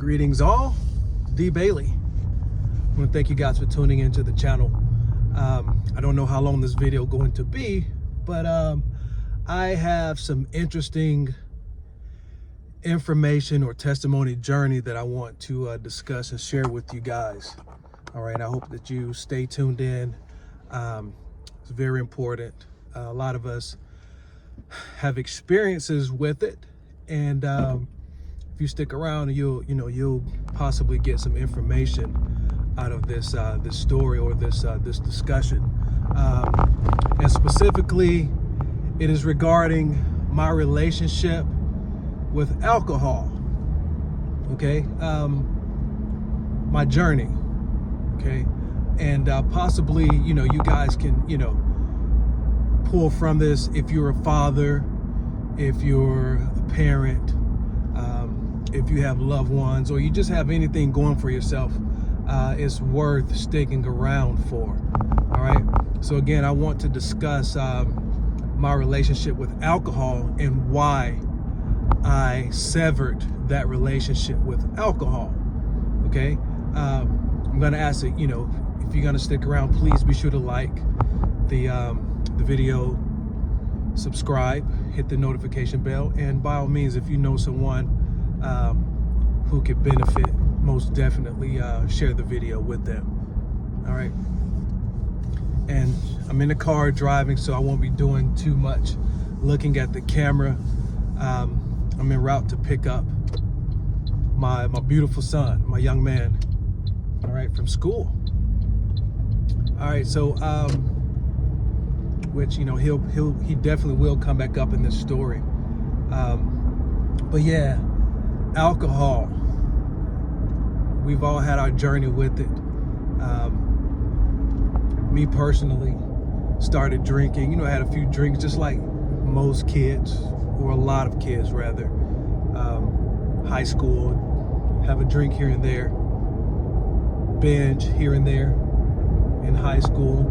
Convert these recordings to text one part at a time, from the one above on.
Greetings all, D. Bailey. I want to thank you guys for tuning into the channel. I don't know how long this video is going to be, but I have some interesting information or testimony journey that I want to discuss and share with you guys. All right, I hope that you stay tuned in. It's very important. A lot of us have experiences with it, and if you stick around, you'll possibly get some information out of this this story or this discussion. And specifically, it is regarding my relationship with alcohol. Okay, my journey. Okay, and possibly, you guys can, pull from this if you're a father, if you're a parent, if you have loved ones, or you just have anything going for yourself. It's worth sticking around for. All right. So again, I want to discuss my relationship with alcohol and why I severed that relationship with alcohol. Okay. I'm going to ask that, if you're going to stick around, please be sure to like the video, subscribe, hit the notification bell, and by all means, if you know someone who could benefit, most definitely share the video with them. All right. And I'm in the car driving, so I won't be doing too much looking at the camera. I'm en route to pick up my beautiful son, my young man, all right, from school. All right, so which he definitely will come back up in this story. But yeah, alcohol. We've all had our journey with it. Me personally started drinking. I had a few drinks just like most kids, or a lot of kids rather. High school, have a drink here and there, binge here and there in high school.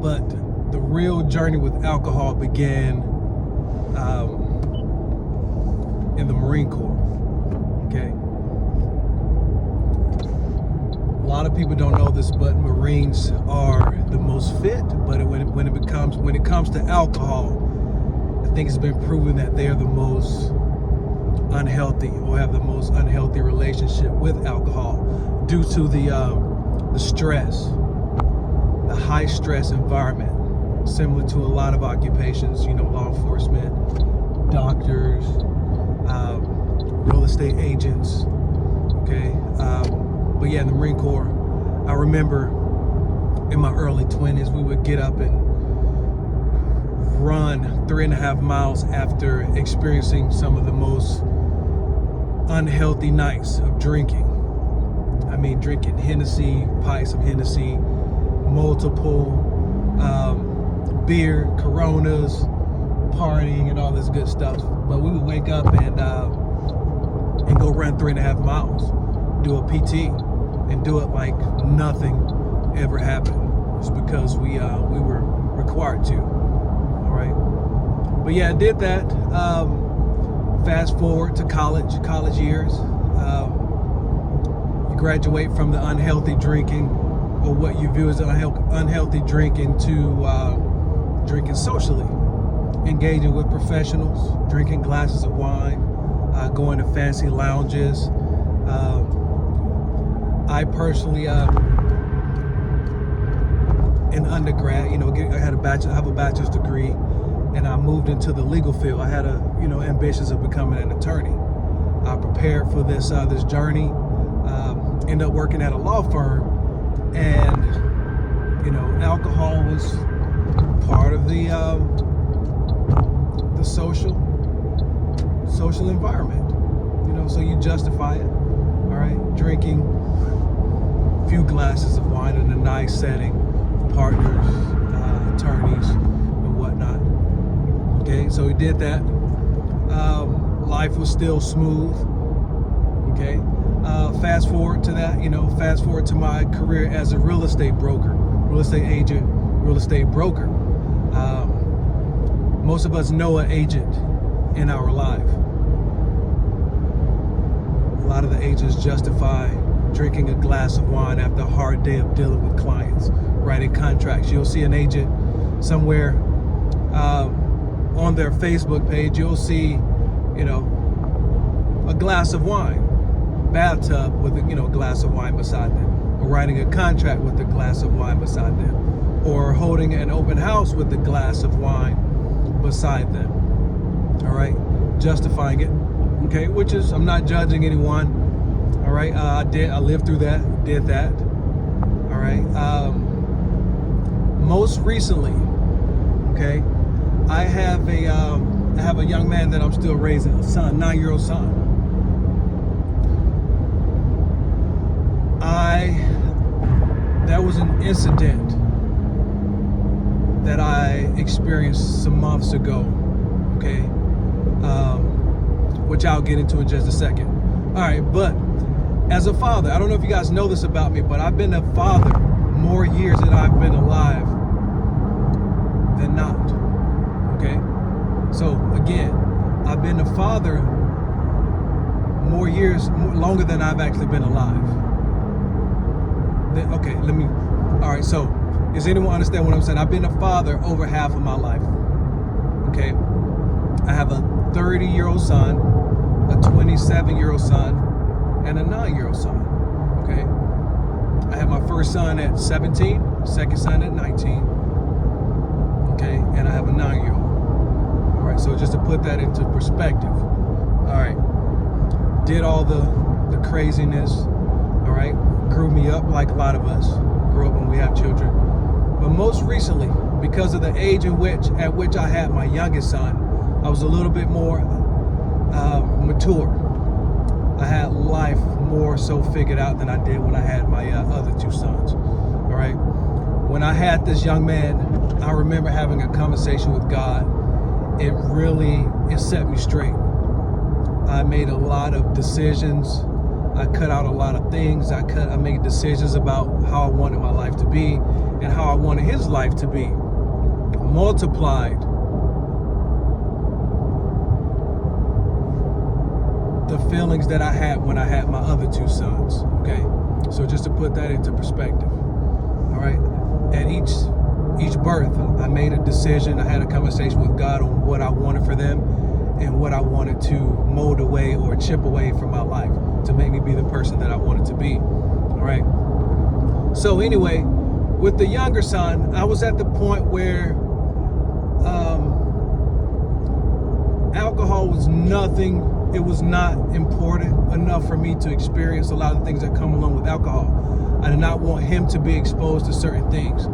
But the real journey with alcohol began in the Marine Corps. Okay. A lot of people don't know this, but Marines are the most fit. But when it comes to alcohol, I think it's been proven that they are the most unhealthy, or have the most unhealthy relationship with alcohol, due to the stress, the high stress environment, similar to a lot of occupations. Law enforcement, doctors, real estate agents. Okay. But yeah, in the Marine Corps, I remember in my early 20s, we would get up and run 3.5 miles after experiencing some of the most unhealthy nights of drinking. I mean, drinking Hennessy, pints of Hennessy, multiple beer, Coronas, partying and all this good stuff. But we would wake up and go run 3.5 miles, do a PT, and do it like nothing ever happened. It's because we were required to. All right. But yeah, I did that. Fast forward to college years. You graduate from the unhealthy drinking, or what you view as unhealthy drinking, to drinking socially, engaging with professionals, drinking glasses of wine, going to fancy lounges. I personally, in undergrad, I have a bachelor's degree, and I moved into the legal field. I had ambitions of becoming an attorney. I prepared for this journey. Ended up working at a law firm, and alcohol was part of the social environment. So you justify it. All right, drinking a few glasses of wine in a nice setting, partners, attorneys, and whatnot. Okay, so we did that. Life was still smooth. Okay, fast forward to that. Fast forward to my career as a real estate broker, real estate agent, real estate broker. Most of us know an agent in our life. lot of the agents justify drinking a glass of wine after a hard day of dealing with clients, writing contracts. You'll see an agent somewhere on their Facebook page, you'll see, a glass of wine, bathtub with a glass of wine beside them, or writing a contract with a glass of wine beside them, or holding an open house with a glass of wine beside them. All right, justifying it. Okay, which is, I'm not judging anyone. All right, I lived through that, did that. All right, most recently, okay, I have a young man that I'm still raising, a son, 9-year-old son. There was an incident that I experienced some months ago, okay, which I'll get into in just a second. All right, but as a father, I don't know if you guys know this about me, but I've been a father more years than I've been alive than not, okay? So again, I've been a father more years, longer than I've actually been alive. Okay, all right, so does anyone understand what I'm saying? I've been a father over half of my life, okay? I have a 30-year-old son, a 27-year-old son, and a 9-year-old son, okay? I had my first son at 17, second son at 19, okay? And I have a 9-year-old. All right, so just to put that into perspective, all right, did all the craziness, all right? Grew me up like a lot of us grew up when we have children. But most recently, because of the age at which I had my youngest son, I was a little bit more mature. I had life more so figured out than I did when I had my other two sons. All right. When I had this young man, I remember having a conversation with God. It set me straight. I made a lot of decisions. I cut out a lot of things. I made decisions about how I wanted my life to be and how I wanted his life to be. Multiplied the feelings that I had when I had my other two sons, okay? So just to put that into perspective, all right? At each birth, I made a decision. I had a conversation with God on what I wanted for them and what I wanted to mold away or chip away from my life to make me be the person that I wanted to be, all right? So anyway, with the younger son, I was at the point where alcohol was nothing. It was not important enough for me to experience a lot of things that come along with alcohol. I did not want him to be exposed to certain things.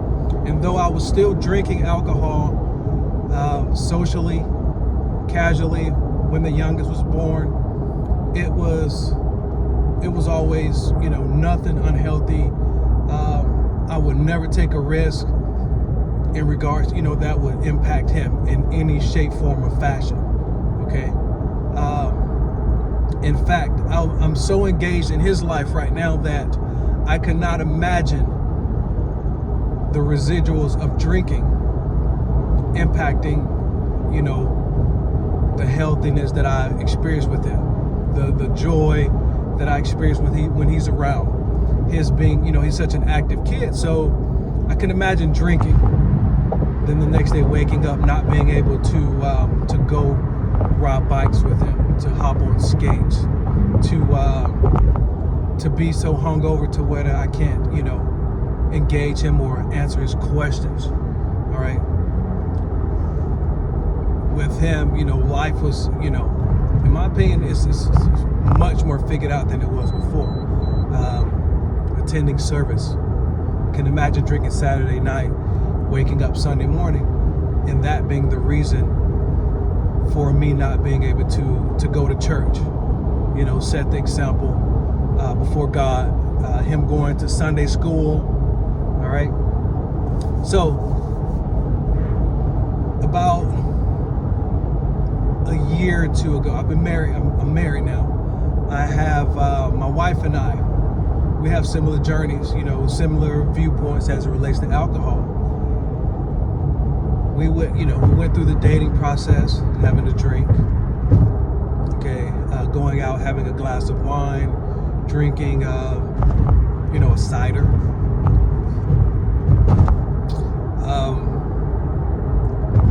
And though I was still drinking alcohol socially, casually, when the youngest was born, it was always, nothing unhealthy. I would never take a risk in regards, that would impact him in any shape, form, or fashion. Okay. In fact, I'm so engaged in his life right now that I could not imagine the residuals of drinking impacting, the healthiness that I experience with him, the joy that I experience when he's around. His being, he's such an active kid, so I can imagine drinking, then the next day waking up not being able to go ride bikes with him, to hop on skates, to be so hungover to where I can't, engage him or answer his questions. All right. With him, life was, in my opinion, it's much more figured out than it was before. Attending service. Can imagine drinking Saturday night, waking up Sunday morning, and that being the reason for me not being able to go to church. Set the example before God. Him going to Sunday school. All right. So about a year or two ago, I've been married. I'm married now. I have my wife and I. We have similar journeys, similar viewpoints as it relates to alcohol. We went through the dating process, having a drink. Okay, going out, having a glass of wine, drinking, a cider.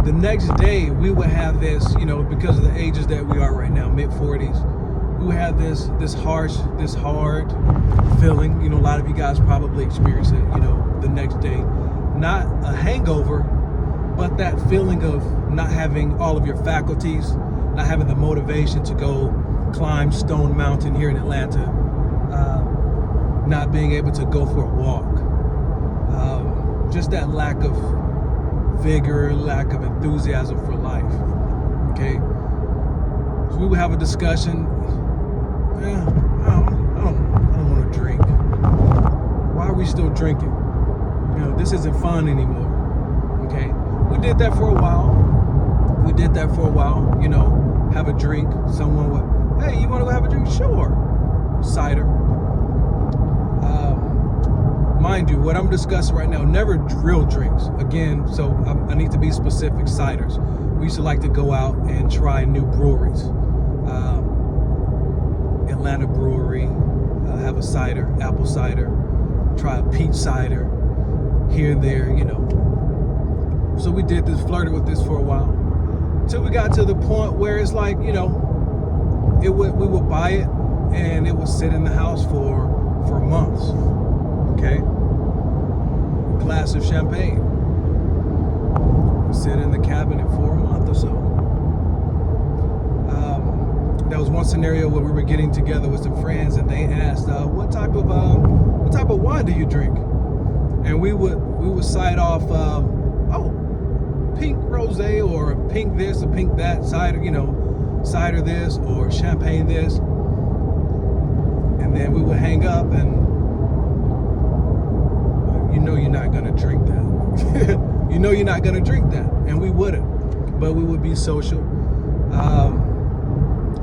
The next day, we would have this, because of the ages that we are right now, mid-40s, we would have this hard feeling. A lot of you guys probably experience it, the next day. Not a hangover, but that feeling of not having all of your faculties, not having the motivation to go climb Stone Mountain here in Atlanta, not being able to go for a walk. Just that lack of vigor, lack of enthusiasm for life. Okay, so we would have a discussion. I don't want to drink. Why are we still drinking? This isn't fun anymore. Okay, we did that for a while. Have a drink. Someone would, hey, you want to go have a drink? Sure. Cider. Mind you, what I'm discussing right now, never real drinks. Again, so I need to be specific. Ciders. We used to like to go out and try new breweries. Atlanta brewery, have a cider, apple cider, try a peach cider, here and there, So we did this, flirted with this for a while, till we got to the point where it's like, we would buy it and it would sit in the house for months. Okay, glass of champagne sit in the cabinet for a month or so. There was one scenario where we were getting together with some friends, and they asked, "What type of wine do you drink?" And we would cite off, pink rosé, or pink this or pink that, cider, cider this or champagne this, and then we would hang up, and you're not gonna drink that. You're not gonna drink that, and we wouldn't, but we would be social.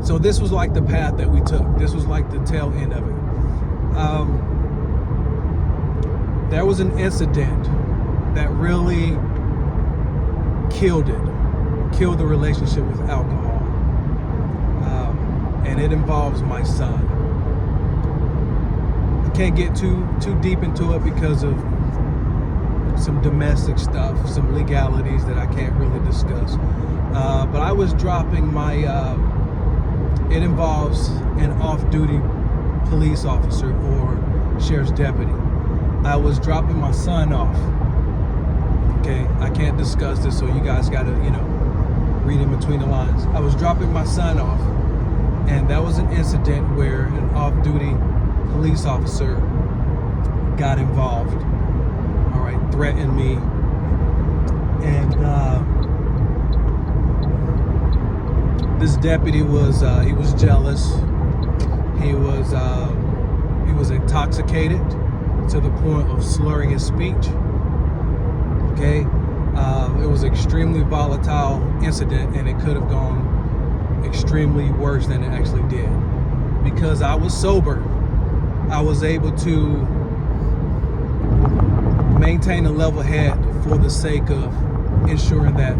So this was like the path that we took. This was like the tail end of it. There was an incident that really killed the relationship with alcohol, and it involves my son. I can't get too deep into it because of some domestic stuff, some legalities that I can't really discuss. But I was dropping my, it involves an off-duty police officer or sheriff's deputy. I was dropping my son off. Okay, I can't discuss this, so you guys gotta, read in between the lines. I was dropping my son off, and that was an incident where an off-duty police officer got involved. All right, threatened me, and this deputy was he was jealous. He was intoxicated to the point of slurring his speech. Okay, it was an extremely volatile incident, and it could have gone extremely worse than it actually did. Because I was sober, I was able to maintain a level head for the sake of ensuring that,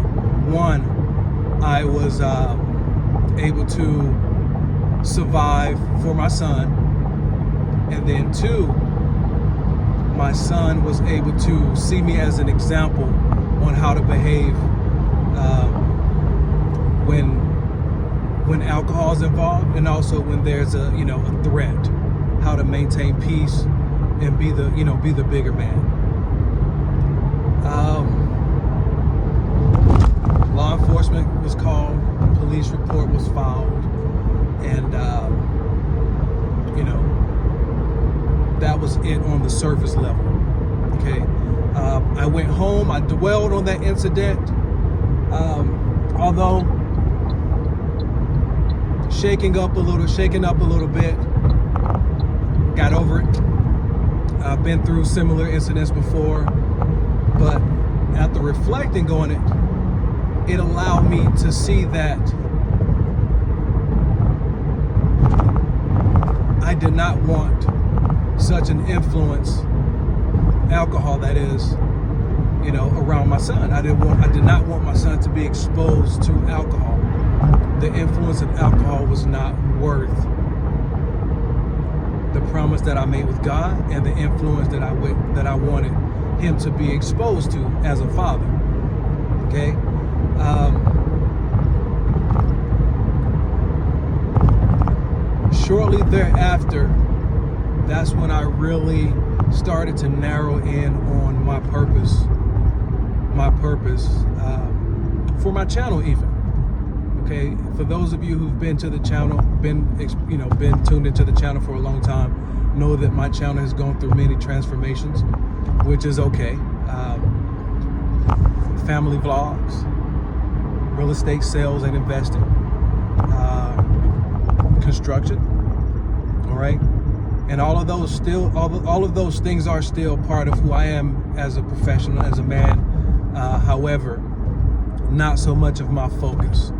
one, I was able to survive for my son, and then two, my son was able to see me as an example on how to behave when alcohol is involved, and also when there's a threat, how to maintain peace and be the bigger man. Law enforcement was called, police report was filed, and that was it on the surface level. Okay, I went home. I dwelled on that incident, although shaking up a little bit. Got over it. I've been through similar incidents before, but after reflecting on it, it allowed me to see that I did not want such an influence, alcohol that is, around my son. I did not want my son to be exposed to alcohol. The influence of alcohol was not worth the promise that I made with God and the influence that I wanted him to be exposed to as a father. Okay. Shortly thereafter, that's when I really started to narrow in on my purpose for my channel even. Okay, for those of you who've been to the channel, been tuned into the channel for a long time, know that my channel has gone through many transformations, which is okay. Family vlogs, real estate sales and investing, construction, all right? And all of those things are still part of who I am as a professional, as a man. However, not so much of my focus.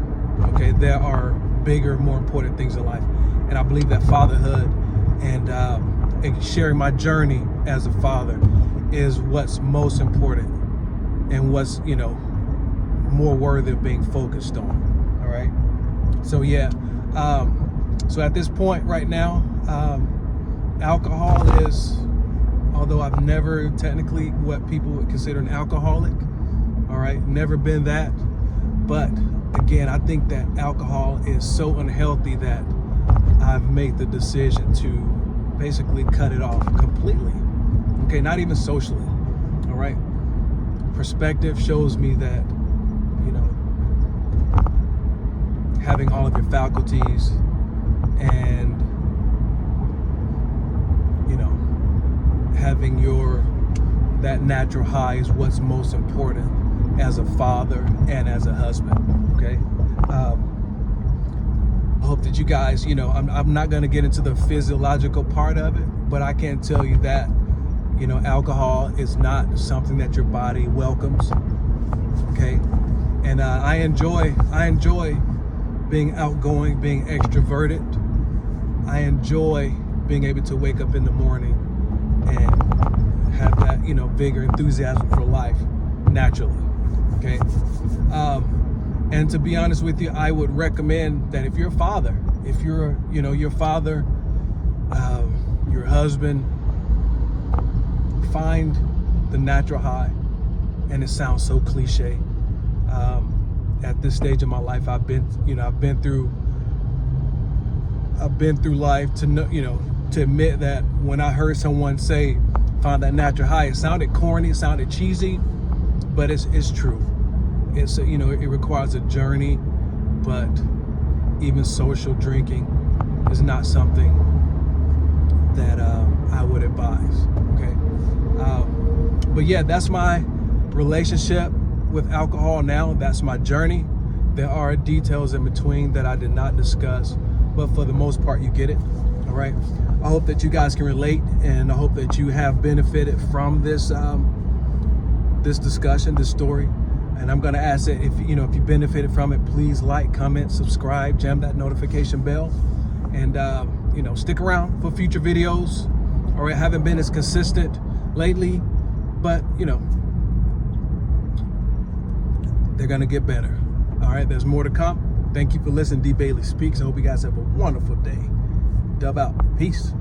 Okay, there are bigger, more important things in life, and I believe that fatherhood and sharing my journey as a father is what's most important and what's more worthy of being focused on. All right. So yeah. So at this point right now, alcohol is, although I've never technically what people would consider an alcoholic. All right, never been that, but again, I think that alcohol is so unhealthy that I've made the decision to basically cut it off completely. Okay, not even socially. All right. Perspective shows me that, having all of your faculties and, having that natural high is what's most important as a father and as a husband. Okay. I hope that you guys, I'm not going to get into the physiological part of it, but I can tell you that, alcohol is not something that your body welcomes. Okay. And I enjoy being outgoing, being extroverted. I enjoy being able to wake up in the morning and have that, vigor, enthusiasm for life naturally. Okay. And to be honest with you, I would recommend that if you're a father, if you're, your father, your husband, find the natural high. And it sounds so cliche. At this stage of my life, I've been through life to know, to admit that when I heard someone say, find that natural high, it sounded corny, it sounded cheesy, but it's true. It's, it requires a journey, but even social drinking is not something that I would advise. Okay. But yeah, that's my relationship with alcohol now. That's my journey. There are details in between that I did not discuss, but for the most part, you get it. All right. I hope that you guys can relate, and I hope that you have benefited from this this discussion, this story. And I'm going to ask that if you benefited from it, please like, comment, subscribe, jam that notification bell, and stick around for future videos. All right, I haven't been as consistent lately, but they're going to get better. All right, there's more to come. Thank you for listening. D. Bailey Speaks. I hope you guys have a wonderful day. Dub out. Peace.